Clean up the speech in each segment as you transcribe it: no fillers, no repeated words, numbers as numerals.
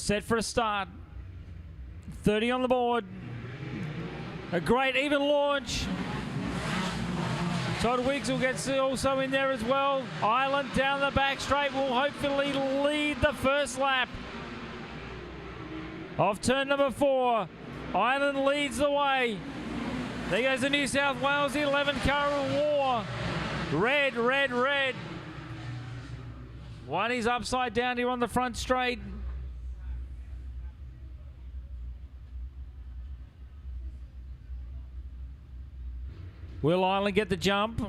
Set for a start. 30 on the board. A great even launch. Todd Wiggs will get also in there as well. Island down the back straight will hopefully lead the first lap of turn number 4. Island leads the way. There goes the New South Wales 11 car of War. Red, red, red. One is upside down here on the front straight. Will Island get the jump?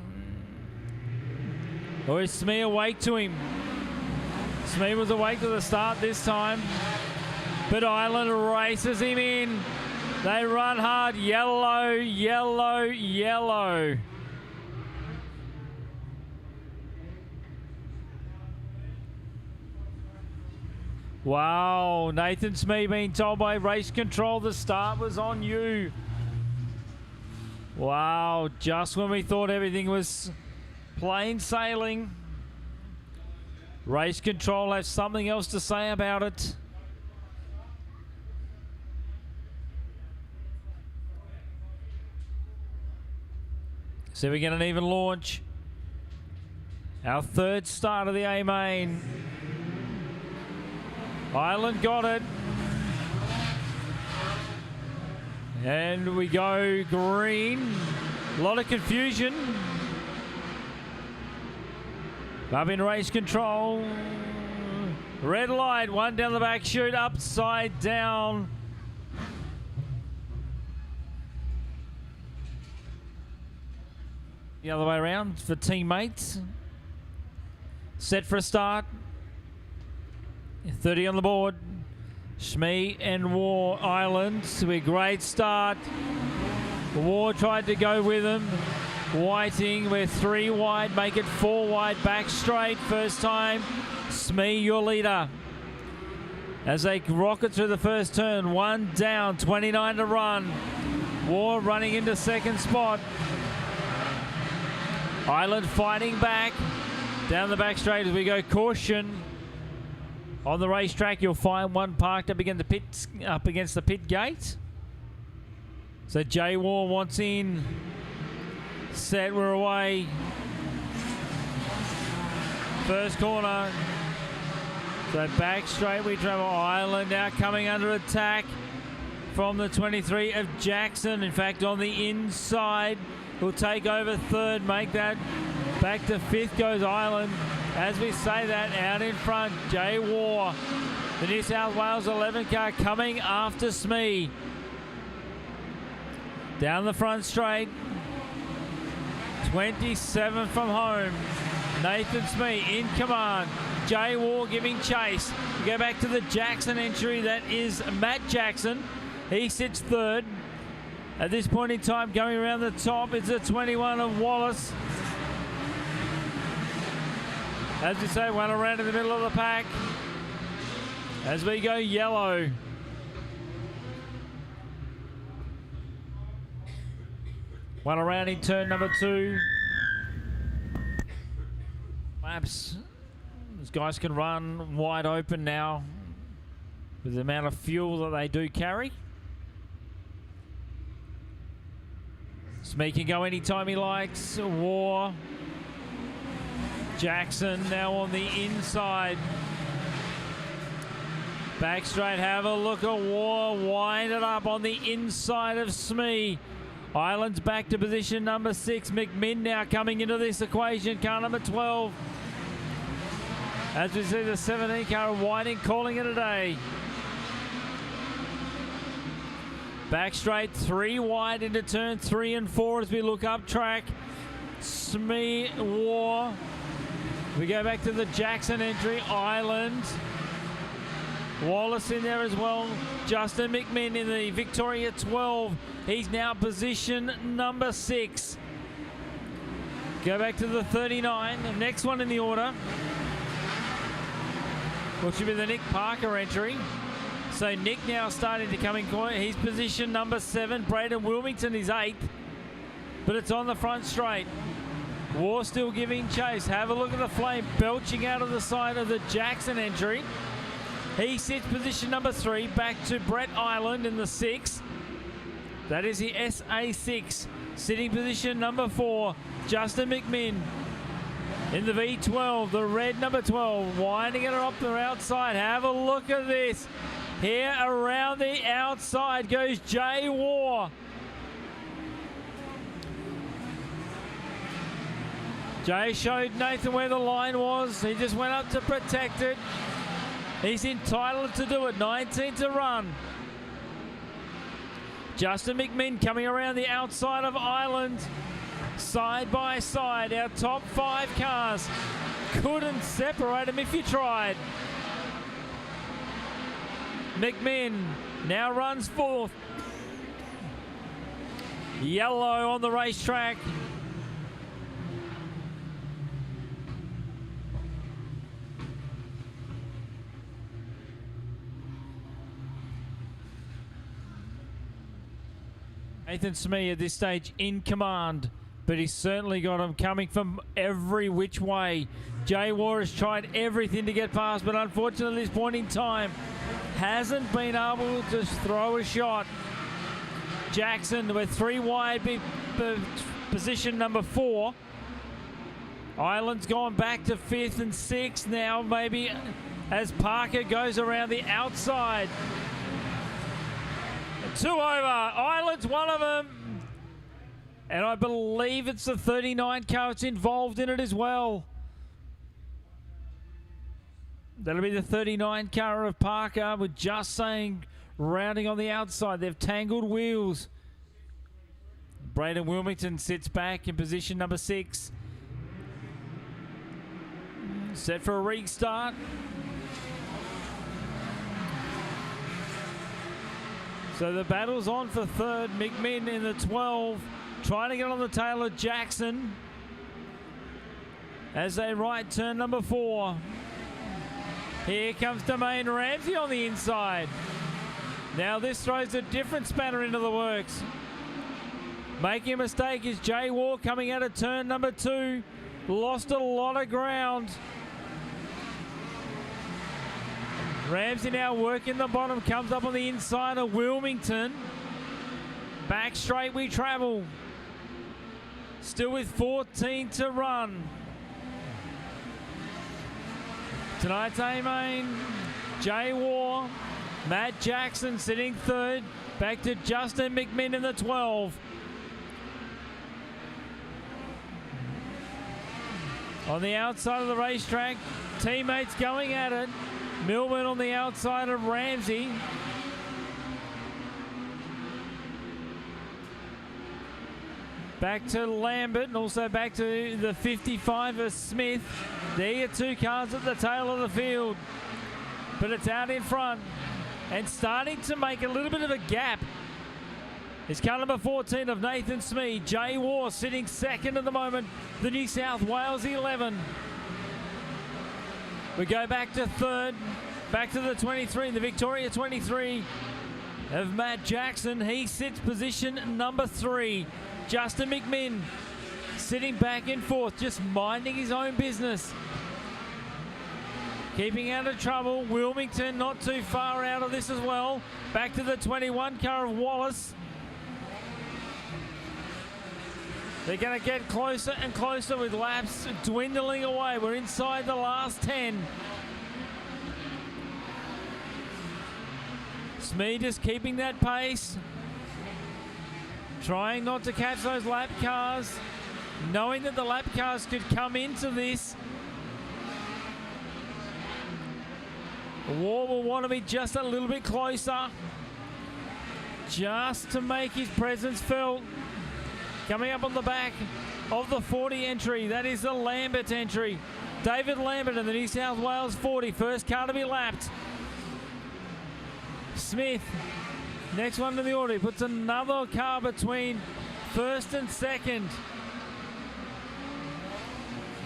Or is Smee awake to him? Smee was awake to the start this time. But Island races him in. They run hard. Yellow, yellow, yellow. Wow, Nathan Smee being told by race control the start was on you. Wow, just when we thought everything was plain sailing, race control has something else to say about it. So we get an even launch. Our third start of the A main. Island got it. And we go green. A lot of confusion. Up in race control. Red light, one down the back chute, upside down. The other way around for teammates. Set for a start. 30 on the board. Smee and War Island. A great start. War tried to go with them. Whiting, we're 3 wide, make it 4 wide, back straight, first time. Smee, your leader. As they rocket through the first turn, 1 down, 29 to run. War running into second spot. Island fighting back. Down the back straight as we go caution. On the racetrack, you'll find one parked up against the pit gate. So Jay War wants in. Set, we're away. First corner. So back straight we travel. Island now coming under attack from the 23 of Jackson. In fact, on the inside, will take over third, make that back to 5th goes Island. As we say that, out in front, Jay War, the New South Wales 11 car coming after Smee. Down the front straight, 27 from home. Nathan Smee in command. Jay War giving chase. We go back to the Jackson entry. That is Matt Jackson. He sits third. At this point in time, going around the top, it's the 21 of Wallace. As we say, one around in the middle of the pack. As we go yellow. One around in turn number 2. Laps. These guys can run wide open now with the amount of fuel that they do carry. Smee can go anytime he likes. War. Jackson now on the inside. Back straight, have a look at War. Wind it up on the inside of Smee. Island's back to position number 6. McMinn now coming into this equation. Car number 12. As we see the 17 car of Whiting calling it a day. Back straight, 3 wide into turn 3 and 4 as we look up track. Smee, War. We go back to the Jackson entry. Island. Wallace in there as well. Justin McMinn in the Victoria 12. He's now position number 6. Go back to the 39. The next one in the order, which should be the Nick Parker entry. So Nick now starting to come in. He's position number 7. Braden Wilmington is 8th. But it's on the front straight. War still giving chase. Have a look at the flame belching out of the side of the Jackson entry. He sits position number 3, back to Brett Island in the 6. That is the SA6. Sitting position number 4, Justin McMinn. In the V12, the red number 12, winding it up the outside. Have a look at this. Here around the outside goes Jay War. Jay showed Nathan where the line was. He just went up to protect it. He's entitled to do it. 19 to run. Justin McMinn coming around the outside of Island. Side by side, our top 5 cars. Couldn't separate them if you tried. McMinn now runs 4th. Yellow on the racetrack. Nathan Smee at this stage in command, but he's certainly got him coming from every which way. Jay War has tried everything to get past, but unfortunately at this point in time hasn't been able to throw a shot. Jackson with 3 wide, position number 4. Island's gone back to 5th and 6th now, maybe as Parker goes around the outside. 2 over. Island's one of them. And I believe it's the 39 car that's involved in it as well. That'll be the 39 car of Parker. We're just saying rounding on the outside. They've tangled wheels. Braden Wilmington sits back in position number 6. Set for a restart. So the battle's on for 3rd. McMinn in the 12, trying to get on the tail of Jackson as they right turn number 4. Here comes Domain Ramsey on the inside. Now this throws a different spanner into the works. Making a mistake is Jay War coming out of turn number 2. Lost a lot of ground. Ramsey now working the bottom, comes up on the inside of Wilmington. Back straight we travel. Still with 14 to run. Tonight's A-Main, Jay War, Matt Jackson sitting 3rd. Back to Justin McMinn in the 12. On the outside of the racetrack, teammates going at it. Millman on the outside of Ramsey. Back to Lambert and also back to the 55 of Smith. There are 2 cars at the tail of the field. But it's out in front and starting to make a little bit of a gap. It's car number 14 of Nathan Smee. Jay War sitting 2nd at the moment. The New South Wales 11. We go back to 3rd, back to the 23, the Victoria 23 of Matt Jackson. He sits position number 3. Justin McMinn sitting back in 4th, just minding his own business. Keeping out of trouble. Wilmington not too far out of this as well. Back to the 21 car of Wallace. They're going to get closer and closer with laps dwindling away. We're inside the last 10. Smee just keeping that pace. Trying not to catch those lap cars. Knowing that the lap cars could come into this. War will want to be just a little bit closer. Just to make his presence felt. Coming up on the back of the 40 entry, that is the Lambert entry. David Lambert in the New South Wales 40, first car to be lapped. Smith, next one to the order, puts another car between 1st and 2nd.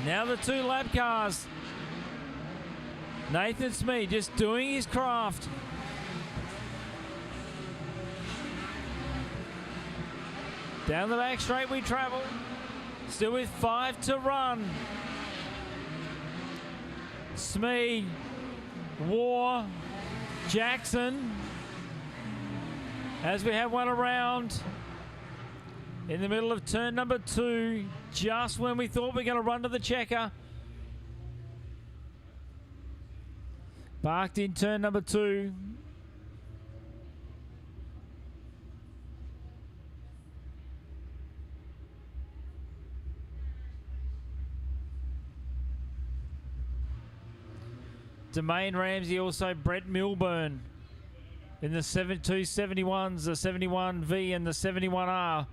Now the 2 lap cars. Nathan Smee just doing his craft. Down the back straight we travel. Still with 5 to run. Smee, War, Jackson, as we have one around in the middle of turn number 2, just when we thought we were going to run to the checker. Parked in turn number 2. Domain Ramsey, also Brett Milburn in the 271s, the 71V and the 71R.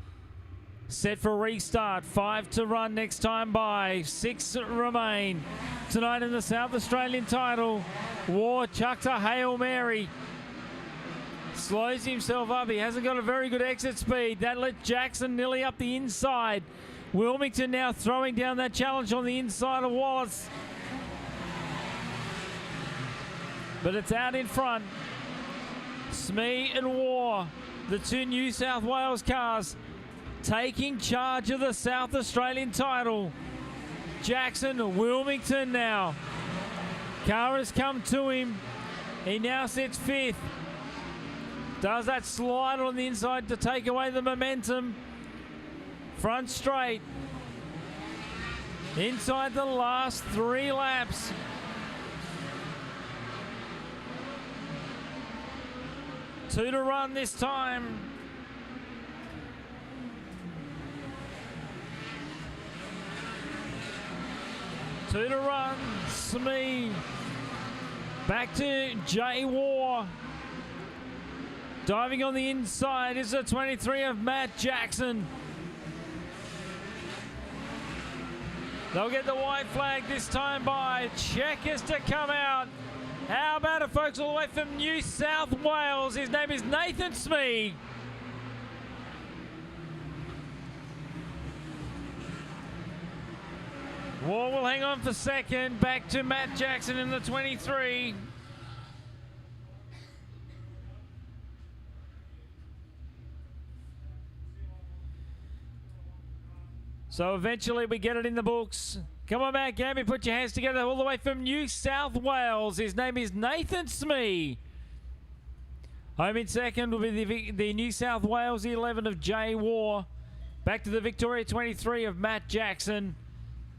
Set for a restart. 5 to run next time by. 6 remain. Tonight in the South Australian title, War chucks a Hail Mary. Slows himself up. He hasn't got a very good exit speed. That let Jackson nearly up the inside. Wilmington now throwing down that challenge on the inside of Wallace. But it's out in front. Smee and War, the 2 New South Wales cars, taking charge of the South Australian title. Jackson, Wilmington now. Car has come to him. He now sits 5th. Does that slide on the inside to take away the momentum. Front straight. Inside the last 3 laps. Two to run this time. Two to run. Smee. Back to Jay War. Diving on the inside is the 23 of Matt Jackson. They'll get the white flag this time by. Checkers to come out. How about it, folks, all the way from New South Wales? His name is Nathan Smee. War will hang on for second. Back to Matt Jackson in the 23. So eventually we get it in the books. Come on back, Gabby, put your hands together all the way from New South Wales. His name is Nathan Smee. Home in second will be the New South Wales 11 of Jay War. Back to the Victoria 23 of Matt Jackson.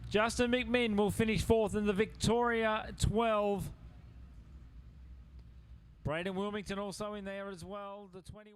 Justin McMinn will finish 4th in the Victoria 12. Braden Wilmington also in there as well, the 21.